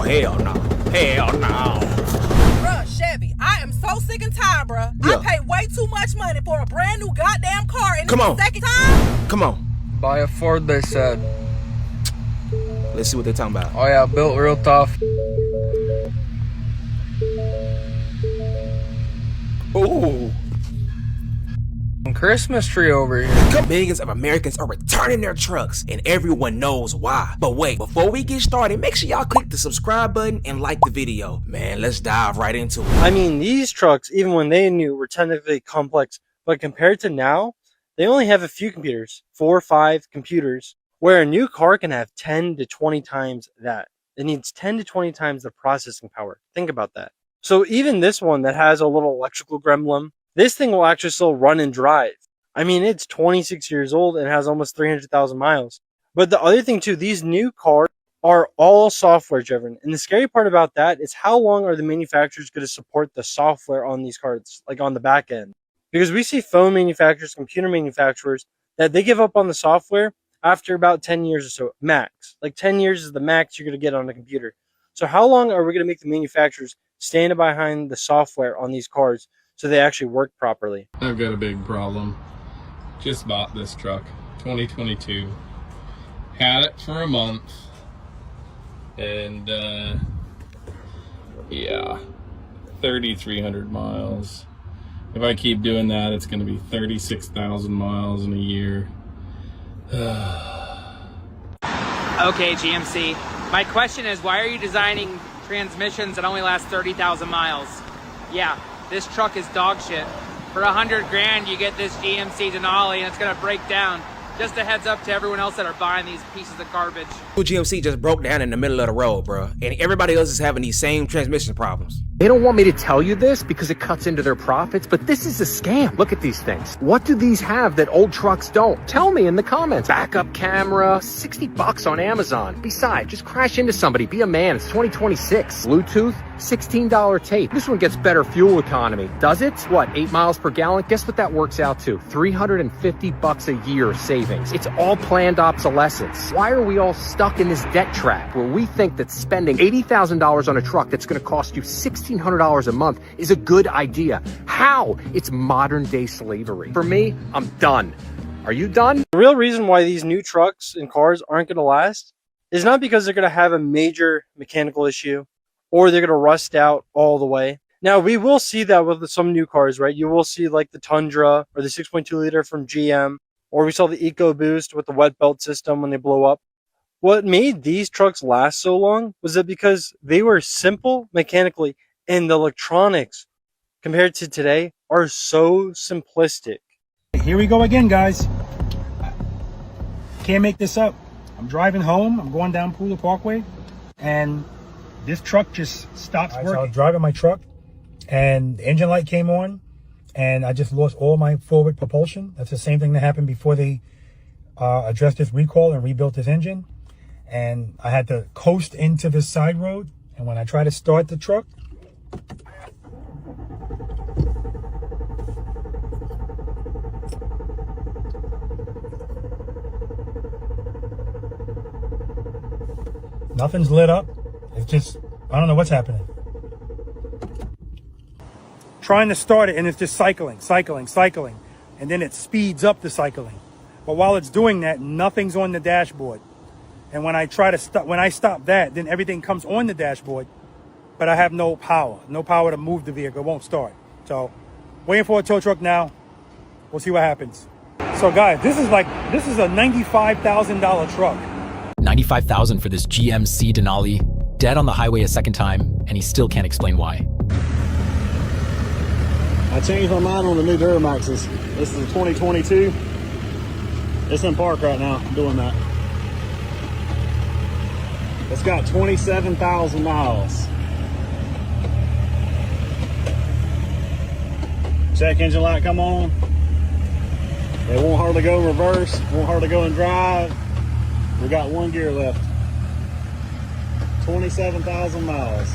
hell no. Hell no. Bruh, Chevy, I am so sick and tired, bruh. Yeah. I paid way too much money for a brand new goddamn car and Come it's on. the second time. Come on. Buy a Ford, they said. Let's see what they're talking about. Oh yeah, built real tough. Ooh. Christmas tree over here. Millions of Americans are returning their trucks, and everyone knows why. But wait, before we get started, make sure y'all click the subscribe button and like the video. Man, let's dive right into it. I mean, these trucks, even when they new, were technically complex, but compared to now, they only have a few computers, 4 or 5 computers, where a new car can have 10 to 20 times that. It needs 10 to 20 times the processing power. Think about that. So even this one that has a little electrical gremlin, this thing will actually still run and drive. I mean, it's 26 years old and has almost 300,000 miles. But the other thing too, these new cars are all software driven. And the scary part about that is how long are the manufacturers going to support the software on these cars, like on the back end? Because we see phone manufacturers, computer manufacturers, that they give up on the software after about 10 years or so, max. Like 10 years is the max you're going to get on a computer. So how long are we going to make the manufacturers stand behind the software on these cars so they actually work properly? I've got a big problem. Just bought this truck, 2022. Had it for a month, and yeah, 3,300 miles. If I keep doing that, it's going to be 36,000 miles in a year. Okay, GMC. My question is, why are you designing transmissions that only last 30,000 miles? Yeah, this truck is dog shit. For 100 grand, you get this GMC Denali, and it's gonna break down. Just a heads up to everyone else that are buying these pieces of garbage. GMC just broke down in the middle of the road, bro, and everybody else is having these same transmission problems. They don't want me to tell you this because it cuts into their profits, but this is a scam. Look at these things. What do these have that old trucks don't? Tell me in the comments. Backup camera, $60 on Amazon. Besides, just crash into somebody. Be a man. It's 2026. Bluetooth, $16 tape. This one gets better fuel economy. Does it? What, 8 miles per gallon? Guess what that works out to? $350 a year savings. It's all planned obsolescence. Why are we all stuck in this debt trap where we think that spending $80,000 on a truck that's going to cost you $1,600 a month is a good idea? How? It's modern day slavery. For me, I'm done. Are you done? The real reason why these new trucks and cars aren't going to last is not because they're going to have a major mechanical issue or they're going to rust out all the way. Now, we will see that with some new cars, right? You will see like the Tundra or the 6.2 liter from GM, or we saw the EcoBoost with the wet belt system when they blow up. What made these trucks last so long was that because they were simple mechanically and the electronics compared to today are so simplistic. Here we go again, guys. Can't make this up. I'm driving home. I'm going down Pula Parkway, and this truck just stops working. So I was driving my truck, and the engine light came on, and I just lost all my forward propulsion. That's the same thing that happened before they addressed this recall and rebuilt this engine. And I had to coast into this side road, and when I try to start the truck, nothing's lit up. It's just, I don't know what's happening. Trying to start it, and it's just cycling. And then it speeds up the cycling. But while it's doing that, nothing's on the dashboard. And when I try to stop, when I stop that, then everything comes on the dashboard, but I have no power to move the vehicle. It won't start. So waiting for a tow truck now. We'll see what happens. So guys, this is a $95,000 truck. $95,000 for this GMC Denali, dead on the highway a second time, and he still can't explain why. I changed my mind on the new TurboMaxes. This is a 2022. It's in park right now, I'm doing that. It's got 27,000 miles. Check engine light come on. It won't hardly go in reverse, won't hardly go in drive. We got 1 gear left. 27,000 miles.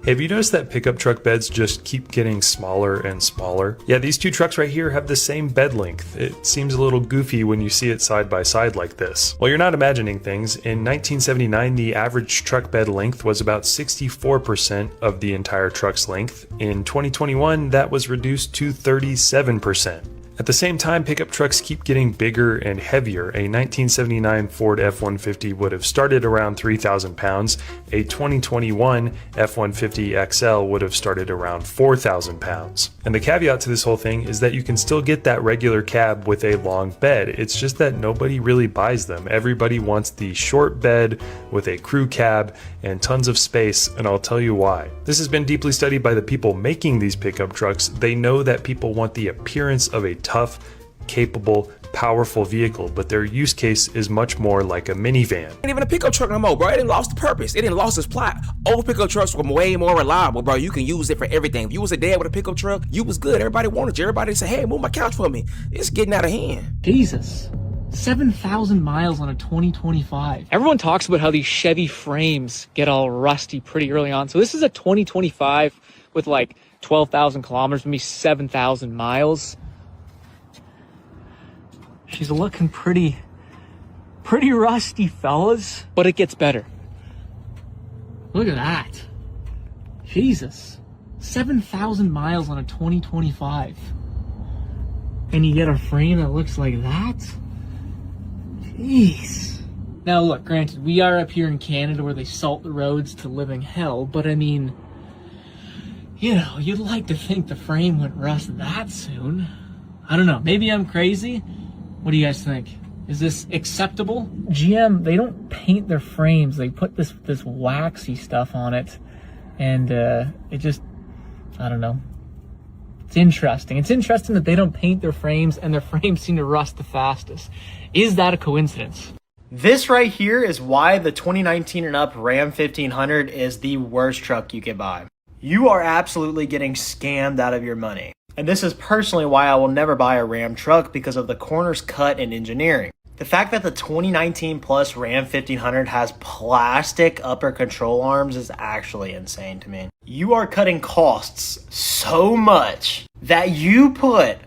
Have you noticed that pickup truck beds just keep getting smaller and smaller? Yeah, these two trucks right here have the same bed length. It seems a little goofy when you see it side by side like this. Well, you're not imagining things. In 1979, the average truck bed length was about 64% of the entire truck's length. In 2021, that was reduced to 37%. At the same time, pickup trucks keep getting bigger and heavier. A 1979 Ford F-150 would have started around 3,000 pounds. A 2021 F-150 XL would have started around 4,000 pounds. And the caveat to this whole thing is that you can still get that regular cab with a long bed. It's just that nobody really buys them. Everybody wants the short bed with a crew cab and tons of space, and I'll tell you why. This has been deeply studied by the people making these pickup trucks. They know that people want the appearance of a tough, capable, powerful vehicle, but their use case is much more like a minivan. Ain't even a pickup truck no more, bro. It didn't lost the purpose. It didn't lost its plot. Old pickup trucks were way more reliable, bro. You can use it for everything. If you was a dad with a pickup truck, you was good. Everybody wanted you. Everybody said, hey, move my couch for me. It's getting out of hand. Jesus. 7,000 miles on a 2025. Everyone talks about how these Chevy frames get all rusty pretty early on. So this is a 2025 with like 12,000 kilometers, maybe 7,000 miles. She's looking pretty rusty, fellas. But it gets better. Look at that. Jesus. 7,000 miles on a 2025. And you get a frame that looks like that? Jeez. Now look, granted, we are up here in Canada where they salt the roads to living hell, but I mean, you know, you'd like to think the frame wouldn't rust that soon. I don't know, maybe I'm crazy. What do you guys think? Is this acceptable? GM, they don't paint their frames. They put this waxy stuff on it. And it just, I don't know. It's interesting. It's interesting that they don't paint their frames and their frames seem to rust the fastest. Is that a coincidence? This right here is why the 2019 and up Ram 1500 is the worst truck you can buy. You are absolutely getting scammed out of your money. And this is personally why I will never buy a Ram truck, because of the corners cut in engineering. The fact that the 2019 plus Ram 1500 has plastic upper control arms is actually insane to me. You are cutting costs so much that you put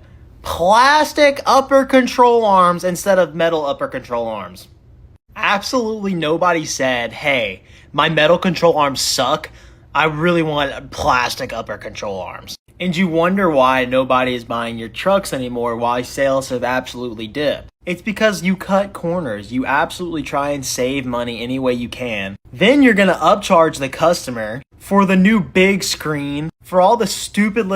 plastic upper control arms instead of metal upper control arms. Absolutely nobody said, hey, my metal control arms suck. I really want plastic upper control arms. And you wonder why nobody is buying your trucks anymore, why sales have absolutely dipped. It's because you cut corners. You absolutely try and save money any way you can. Then you're going to upcharge the customer for the new big screen, for all the stupid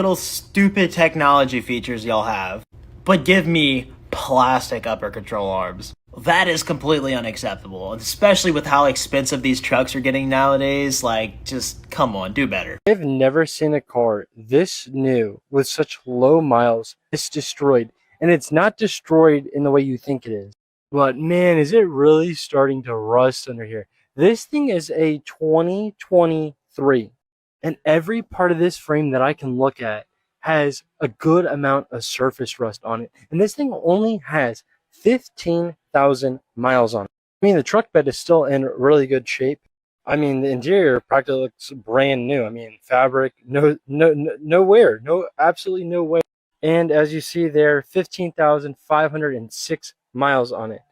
technology features y'all have. But give me plastic upper control arms. That is completely unacceptable, especially with how expensive these trucks are getting nowadays. Like, just come on, do better. I've never seen a car this new with such low miles. It's destroyed, and it's not destroyed in the way you think it is. But man, is it really starting to rust under here. This thing is a 2023, and every part of this frame that I can look at has a good amount of surface rust on it. And this thing only has 15,000 miles on it. I mean, the truck bed is still in really good shape. I mean, the interior practically looks brand new. I mean, fabric, no wear, absolutely no wear. And as you see there, 15,506 miles on it.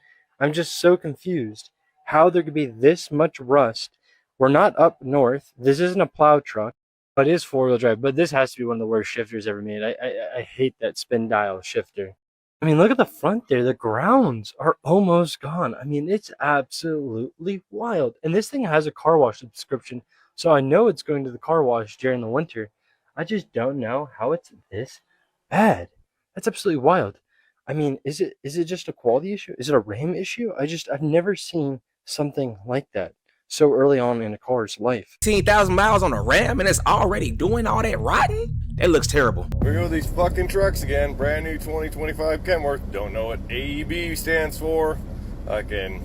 I'm just so confused how there could be this much rust. We're not up north. This isn't a plow truck, but it is four-wheel drive. But this has to be one of the worst shifters ever made. I hate that spin dial shifter. I mean, look at the front there. The grounds are almost gone. I mean, it's absolutely wild. And this thing has a car wash subscription, so I know it's going to the car wash during the winter. I just don't know how it's this bad. That's absolutely wild. I mean, is it just a quality issue? Is it a RAM issue? I've never seen something like that so early on in a car's life. 15,000 miles on a Ram and it's already doing all that rotting? That looks terrible. Here go these fucking trucks again. Brand new 2025 Kenworth. Don't know what AEB stands for. Like in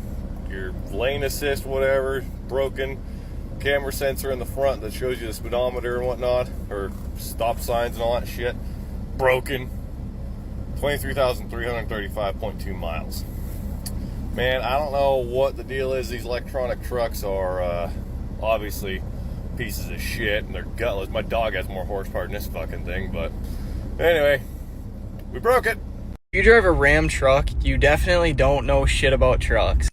your lane assist, whatever. Broken. Camera sensor in the front that shows you the speedometer and whatnot. Or stop signs and all that shit. Broken. 23,335.2 miles. Man, I don't know what the deal is. These electronic trucks are obviously pieces of shit and they're gutless. My dog has more horsepower than this fucking thing, but anyway, we broke it. If you drive a Ram truck, you definitely don't know shit about trucks.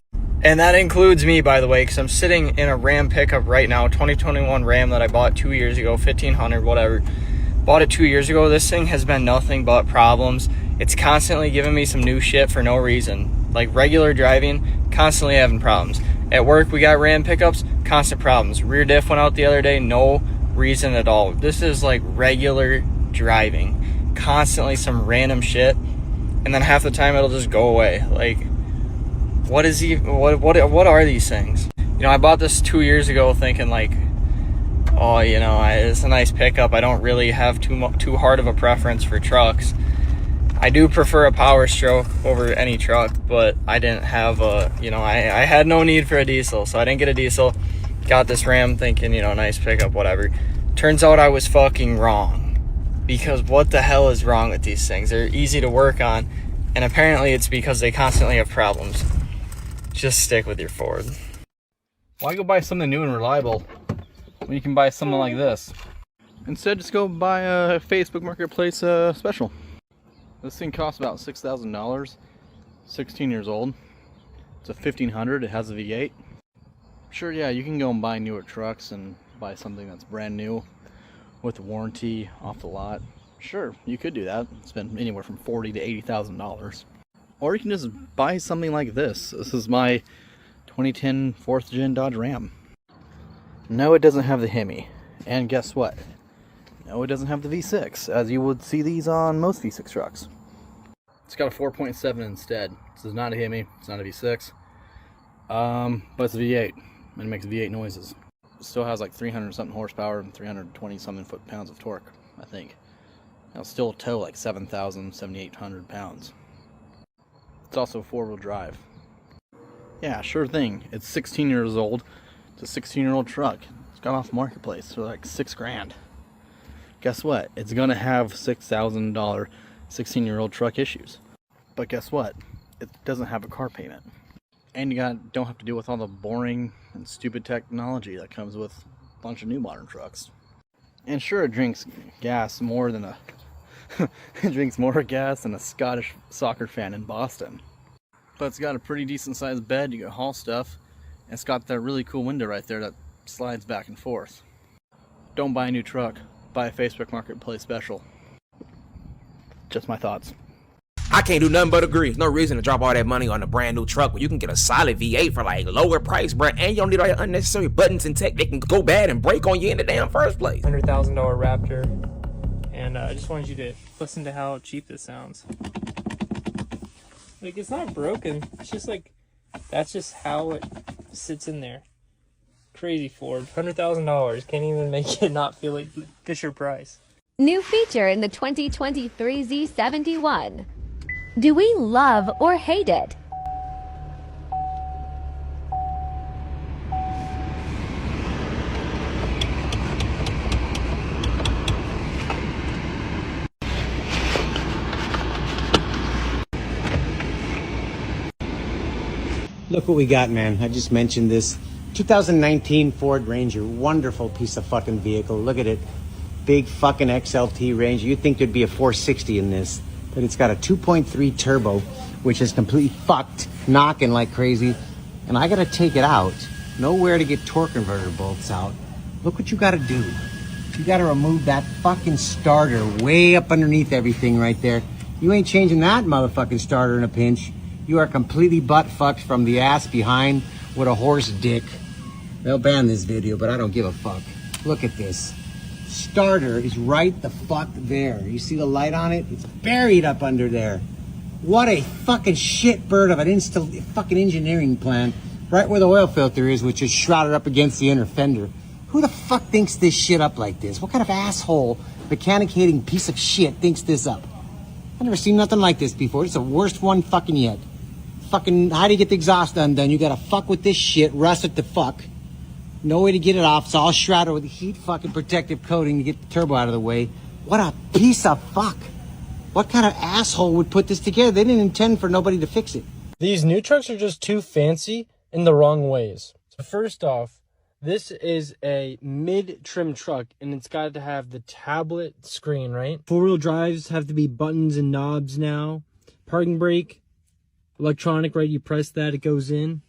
And that includes me, by the way, because I'm sitting in a Ram pickup right now, 2021 Ram that I bought 2 years ago, 1500, whatever. Bought it 2 years ago. This thing has been nothing but problems. It's constantly giving me some new shit for no reason. Like regular driving, constantly having problems. At work, we got Ram pickups, constant problems. Rear diff went out the other day, no reason at all. This is like regular driving. Constantly some random shit. And then half the time it'll just go away. Like, what are these things? You know, I bought this 2 years ago thinking like, oh, you know, it's a nice pickup. I don't really have too hard of a preference for trucks. I do prefer a Power Stroke over any truck, but I didn't have I had no need for a diesel, so I didn't get a diesel. Got this Ram thinking, you know, nice pickup, whatever. Turns out I was fucking wrong. Because what the hell is wrong with these things? They're easy to work on, and apparently it's because they constantly have problems. Just stick with your Ford. Why go buy something new and reliable when you can buy something like this? Instead, just go buy a Facebook Marketplace special. This thing costs about $6,000. 16 years old. It's a 1500. It has a V8. Sure, yeah, you can go and buy newer trucks and buy something that's brand new with warranty off the lot. Sure, you could do that. Spend anywhere from $40,000 to $80,000. Or you can just buy something like this. This is my 2010 4th gen Dodge Ram. No, it doesn't have the Hemi. And guess what? No, it doesn't have the V6, as you would see these on most V6 trucks. It's got a 4.7 instead. This is not a Hemi, it's not a V6. But it's a V8, and it makes V8 noises. It still has like 300 something horsepower and 320 something foot-pounds of torque, I think. It'll still tow like 7,000, 7,800 pounds. It's also 4-wheel drive. Yeah, sure thing. It's 16 years old. It's a 16-year-old truck. It's got off Marketplace for like $6 grand. Guess what? It's gonna have $6,000 16-year-old truck issues. But guess what? It doesn't have a car payment. And you don't have to deal with all the boring and stupid technology that comes with a bunch of new modern trucks. And sure, it drinks gas more than it drinks more gas than a Scottish soccer fan in Boston. But it's got a pretty decent sized bed. You can haul stuff. And it's got that really cool window right there that slides back and forth. Don't buy a new truck. Buy a Facebook Marketplace special. Just my thoughts. I can't do nothing but agree. There's no reason to drop all that money on a brand new truck when you can get a solid V8 for like lower price, bro. And you don't need all your unnecessary buttons and tech that can go bad and break on you in the damn first place. $100,000 Raptor. And I just wanted you to listen to how cheap this sounds. Like, it's not broken. It's just like, that's just how it sits in there. Crazy Ford. $100,000. Can't even make it not feel like Fisher Price. New feature in the 2023 Z71. Do we love or hate it? Look what we got, man. I just mentioned this. 2019 Ford Ranger. Wonderful piece of fucking vehicle. Look at it. Big fucking XLT Ranger. You'd think there'd be a 460 in this. But it's got a 2.3 turbo, which is completely fucked, knocking like crazy. And I gotta take it out. Nowhere to get torque converter bolts out. Look what you gotta do. You gotta remove that fucking starter way up underneath everything right there. You ain't changing that motherfucking starter in a pinch. You are completely butt fucked from the ass behind with a horse dick. They'll ban this video, but I don't give a fuck. Look at this. Starter is right the fuck there. You see the light on it? It's buried up under there. What a fucking shit bird of an fucking engineering plan. Right where the oil filter is, which is shrouded up against the inner fender. Who the fuck thinks this shit up like this? What kind of asshole, mechanic-hating piece of shit thinks this up? I've never seen nothing like this before. It's the worst one fucking yet. Fucking, how do you get the exhaust undone? You gotta fuck with this shit, rust it the fuck. No way to get it off. It's all shrouded with heat fucking protective coating to get the turbo out of the way. What a piece of fuck. What kind of asshole would put this together? They didn't intend for nobody to fix it. These new trucks are just too fancy in the wrong ways. So first off, This is a mid-trim truck, and it's got to have the tablet screen, right? Four-wheel drives have to be buttons and knobs now. Parking brake, electronic, right? You press that, it goes in.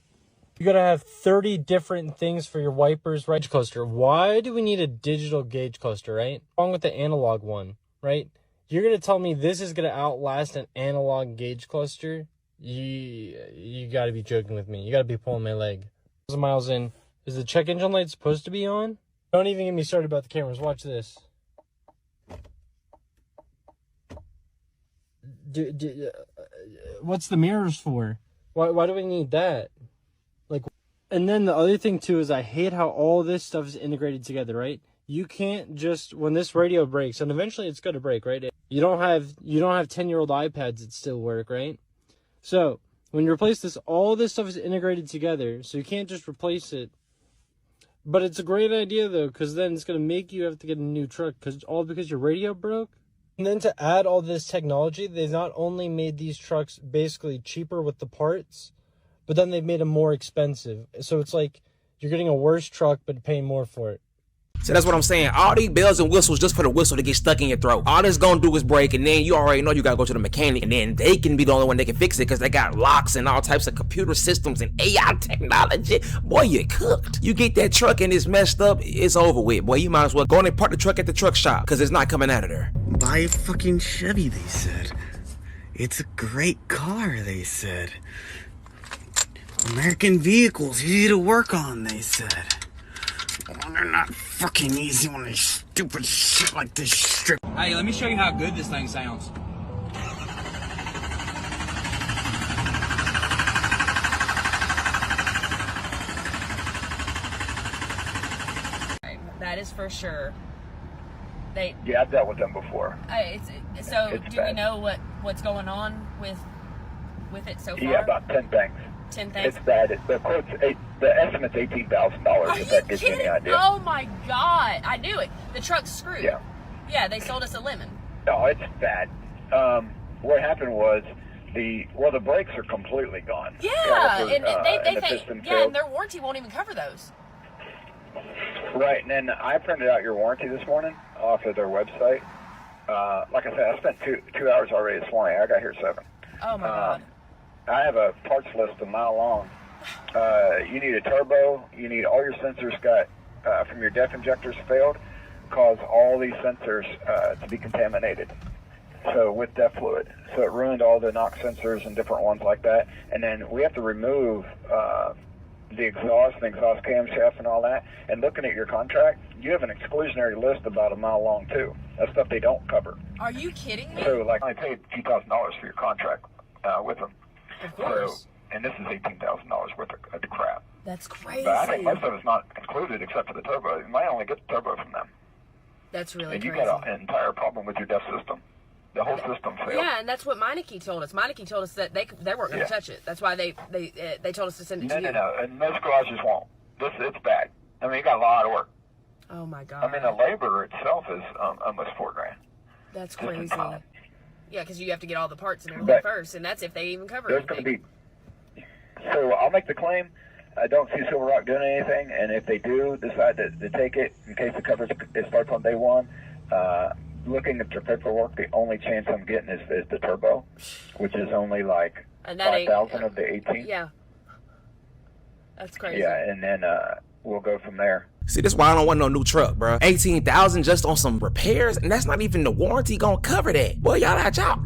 You gotta have 30 different things for your wipers, right? Gauge cluster. Why do we need a digital gauge cluster, right? What's wrong with the analog one, right? You're gonna tell me this is gonna outlast an analog gauge cluster? You gotta be joking with me. You gotta be pulling my leg. 1,000 miles in. Is the check engine light supposed to be on? Don't even get me started about the cameras. Watch this. What's the mirrors for? Why do we need that? Like, and then the other thing too is I hate how all this stuff is integrated together, right? You can't just, when this radio breaks, and eventually it's going to break, right? You don't have 10-year-old iPads that still work, right? So when you replace this, all this stuff is integrated together, so you can't just replace it. But it's a great idea though, because then it's going to make you have to get a new truck, because your radio broke. And then to add all this technology, they not only made these trucks basically cheaper with the parts, but then they've made them more expensive. So it's like you're getting a worse truck, but paying more for it. So that's what I'm saying. All these bells and whistles just for the whistle to get stuck in your throat. All it's gonna do is break, and then you already know you gotta go to the mechanic, and then they can be the only one that can fix it because they got locks and all types of computer systems and AI technology. Boy, you're cooked. You get that truck and it's messed up, it's over with. Boy, you might as well go and park the truck at the truck shop because it's not coming out of there. Buy a fucking Chevy, they said. It's a great car, they said. American vehicles, easy to work on, they said. Well, they're not fucking easy when they stupid shit like this strip. Hey, let me show you how good this thing sounds. That is for sure. Yeah, I've dealt with them before. It's do we know what's going on with it so far? Yeah, about 10 things. 10 things. It's bad. The estimate's $18,000. If that gives you any idea. Oh my God! I knew it. The truck's screwed. Yeah. Yeah, they sold us a lemon. No, it's bad. What happened was the brakes are completely gone. Yeah, and their warranty won't even cover those. Right, and then I printed out your warranty this morning off of their website. Like I said, I spent two hours already this morning. I got here 7. Oh my God. I have a parts list a mile long. You need a turbo. You need all your sensors from your def injectors failed, cause all these sensors to be contaminated. So with def fluid, so it ruined all the NOx sensors and different ones like that. And then we have to remove the exhaust camshaft and all that. And looking at your contract, you have an exclusionary list about a mile long too. That's stuff they don't cover. Are you kidding me? So like I paid $2,000 for your contract with them. Of course. So, and this is $18,000 worth of crap. That's crazy. But I think most of it's not included except for the turbo. You might only get the turbo from them. That's really crazy. And crazy. You got an entire problem with your DEF system. The whole system failed. Yeah, and that's what Meineke told us. Meineke told us that they weren't going to touch it. That's why they told us to send it to you. No. And most garages won't. It's bad. I mean, you got a lot of work. Oh my God. I mean, the labor itself is almost $4,000. That's crazy. Yeah, because you have to get all the parts and everything first, and that's if they even cover it. There's going to be. So I'll make the claim. I don't see Silver Rock doing anything, and if they do decide to take it, in case it starts on day 1, looking at their paperwork, the only chance I'm getting is the turbo, which is only like 5,000 of the 18. Yeah, that's crazy. Yeah, and then we'll go from there. See, that's why I don't want no new truck, bro. $18,000 just on some repairs, and that's not even the warranty gonna cover that. Boy, y'all got y'all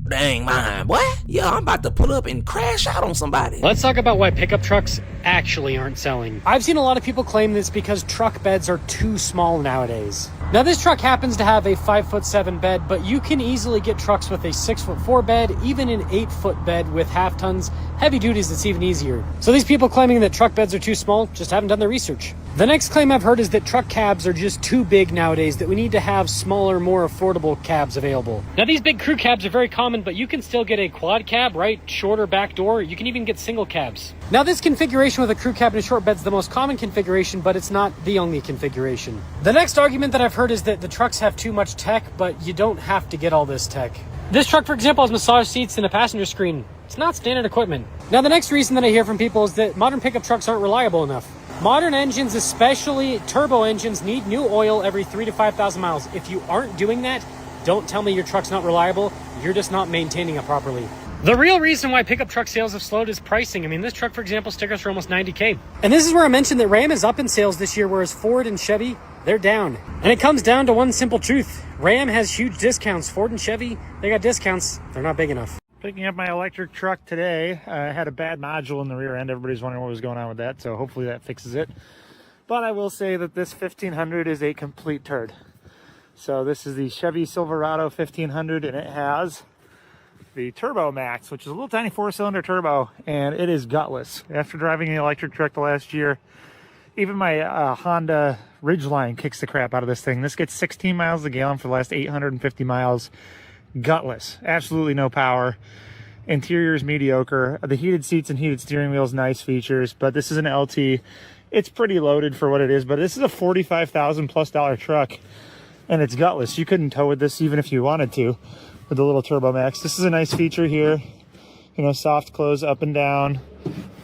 dang mind, boy. Yeah, I'm about to pull up and crash out on somebody. Let's talk about why pickup trucks actually aren't selling. I've seen a lot of people claim this because truck beds are too small nowadays. Now this truck happens to have a 5'7" bed, but you can easily get trucks with a 6'4" bed, even an 8-foot bed with half tons. Heavy duties, it's even easier. So these people claiming that truck beds are too small just haven't done their research. The next claim I've heard is that truck cabs are just too big nowadays, that we need to have smaller, more affordable cabs available. Now these big crew cabs are very common, but you can still get a quad cab, right? Shorter back door. You can even get single cabs. Now this configuration with a crew cab and a short bed is the most common configuration, but it's not the only configuration. The next argument that I've heard is that the trucks have too much tech, but you don't have to get all this tech. This truck, for example, has massage seats and a passenger screen. It's not standard equipment. Now the next reason that I hear from people is that modern pickup trucks aren't reliable enough. Modern engines, especially turbo engines, need new oil every 3,000 to 5,000 miles. If you aren't doing that, don't tell me your truck's not reliable. You're just not maintaining it properly. The real reason why pickup truck sales have slowed is pricing. I mean, this truck, for example, stickers for almost $90K. And this is where I mentioned that Ram is up in sales this year, whereas Ford and Chevy, they're down. And it comes down to one simple truth. Ram has huge discounts. Ford and Chevy, they got discounts. They're not big enough. Picking up my electric truck today. I had a bad module in the rear end. Everybody's wondering what was going on with that, so hopefully that fixes it. But I will say that this 1500 is a complete turd. So this is the Chevy Silverado 1500, and it has the TurboMax, which is a little tiny 4-cylinder turbo, and it is gutless. After driving the electric truck the last year, even my Honda Ridgeline kicks the crap out of this thing. This gets 16 miles a gallon for the last 850 miles. Gutless, absolutely no power. Interior is mediocre. The heated seats and heated steering wheels, nice features, but this is an LT. It's pretty loaded for what it is, but this is a $45,000+ truck, and it's gutless. You couldn't tow with this even if you wanted to with the little TurboMax. This is a nice feature here. You know, soft close up and down.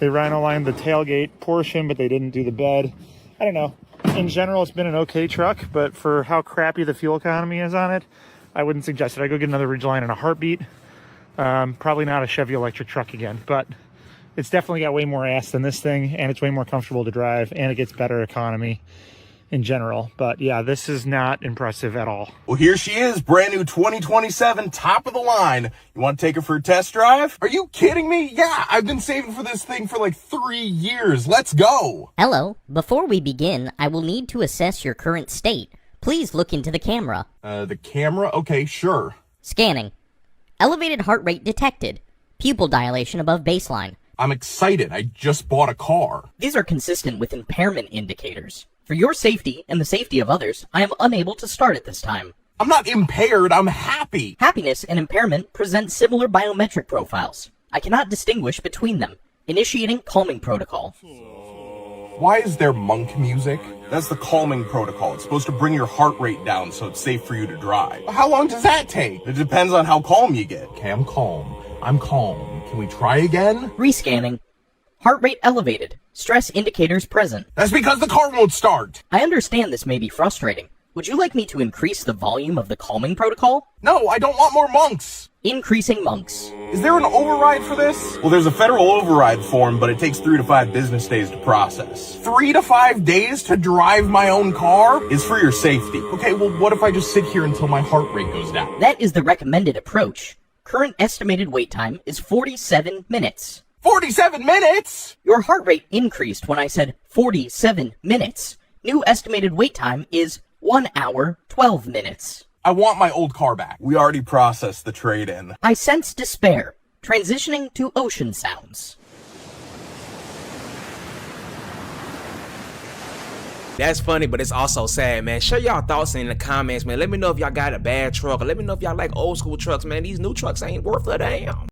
They rhino-lined the tailgate portion, but they didn't do the bed. I don't know. In general, it's been an okay truck, but for how crappy the fuel economy is on it, I wouldn't suggest it. I'd go get another Ridgeline in a heartbeat. Probably not a Chevy electric truck again, but it's definitely got way more ass than this thing, and it's way more comfortable to drive, and it gets better economy in general. But yeah, this is not impressive at all. Well, here she is, brand new 2027, top of the line. You want to take her for a test drive? Are you kidding me? Yeah, I've been saving for this thing for like 3 years. Let's go. Hello. Before we begin, I will need to assess your current state. Please look into the camera. The camera? Okay, sure. Scanning. Elevated heart rate detected. Pupil dilation above baseline. I'm excited. I just bought a car. These are consistent with impairment indicators. For your safety and the safety of others, I am unable to start at this time. I'm not impaired. I'm happy. Happiness and impairment present similar biometric profiles. I cannot distinguish between them. Initiating calming protocol. Why is there monk music? That's the calming protocol. It's supposed to bring your heart rate down so it's safe for you to drive. How long does that take? It depends on how calm you get. Okay, I'm calm. I'm calm. Can we try again? Rescanning. Heart rate elevated. Stress indicators present. That's because the car won't start. I understand this may be frustrating. Would you like me to increase the volume of the calming protocol? No, I don't want more monks. Increasing monks. Is there an override for this? Well, there's a federal override form, but it takes 3 to 5 business days to process. 3 to 5 days to drive my own car is for your safety. Okay, well, what if I just sit here until my heart rate goes down? That is the recommended approach. Current estimated wait time is 47 minutes. 47 minutes? Your heart rate increased when I said 47 minutes. New estimated wait time is 1 hour, 12 minutes. I want my old car back. We already processed the trade-in. I sense despair. Transitioning to ocean sounds. That's funny, but it's also sad, man. Share y'all thoughts in the comments, man. Let me know if y'all got a bad truck, or let me know if y'all like old school trucks, man. These new trucks ain't worth a damn.